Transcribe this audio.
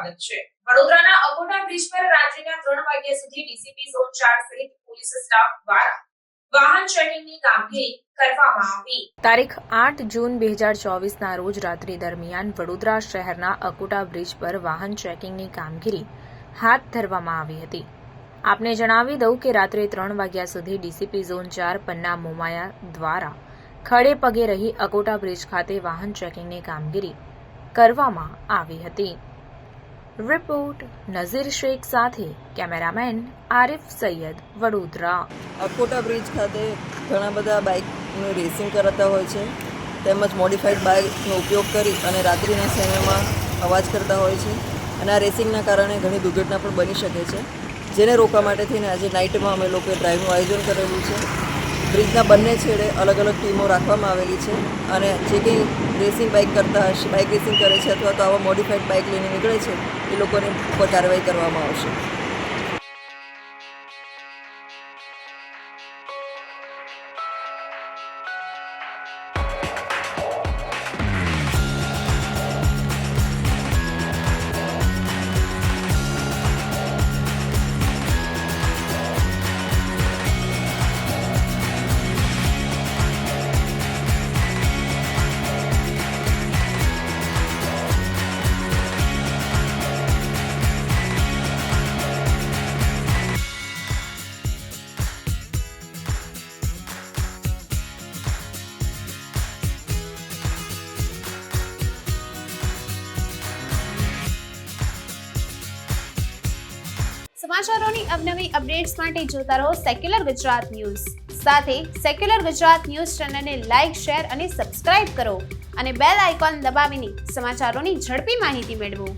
સ્વાગત છે। વડોદરાના અકોટા બ્રિજ પર રાત્રિના 3 વાગ્યા સુધી ડીસીપી ઝોન 4 સહિત પોલીસ સ્ટાફ દ્વારા વાહન ચેકિંગની કામગીરી કરવામાં આવી। તારીખ 8 જૂન 2024ના રોજ રાત્રિ દરમિયાન વડોદરા શહેરના અકોટા બ્રિજ પર વાહન ચેકિંગની કામગીરી હાથ ધરવામાં આવી હતી। આપને જણાવી દઉં કે રાત્રે 3 વાગ્યા સુધી ડીસીપી ઝોન 4 પન્ના મોમાયા દ્વારા ખડે પગે રહી અકોટા બ્રિજ ખાતે વાહન ચેકિંગની કામગીરી કરવામાં આવી હતી। રિપોર્ટ નઝીર શેખ સાથે કેમેરામેન આરિફ સૈયદ, વડોદરા। અકોટા બ્રિજ ખાતે ઘણા બધા બાઇકનું રેસિંગ કરાતા હોય છે, તેમજ મોડિફાઈડ બાઇકનો ઉપયોગ કરી અને રાત્રિના સમયમાં અવાજ કરતા હોય છે અને આ રેસિંગના કારણે ઘણી દુર્ઘટના પણ બની શકે છે, જેને રોકવા માટે થઈને આજે નાઇટમાં અમે લોકોએ ડ્રાઇવનું આયોજન કરેલું છે। બ્રિજના બંને છેડે અલગ અલગ ટીમો રાખવામાં આવેલી છે અને જે કંઈ રેસિંગ બાઇક કરતા હશે, બાઇક રેસિંગ કરે છે અથવા તો આવા મોડિફાઈડ બાઇક લઈને નીકળે છે એ લોકોની ઉપર કાર્યવાહી કરવામાં આવશે। સમાચારોની અવનવી અપડેટ્સ માટે જોતા રહો સેક્યુલર ગુજરાત ન્યૂઝ। સાથે સેક્યુલર ગુજરાત ન્યૂઝ ચેનલને લાઇક, શેર અને સબસ્ક્રાઇબ કરો અને બેલ આઇકોન દબાવીને સમાચારોની ઝડપી માહિતી મેળવો।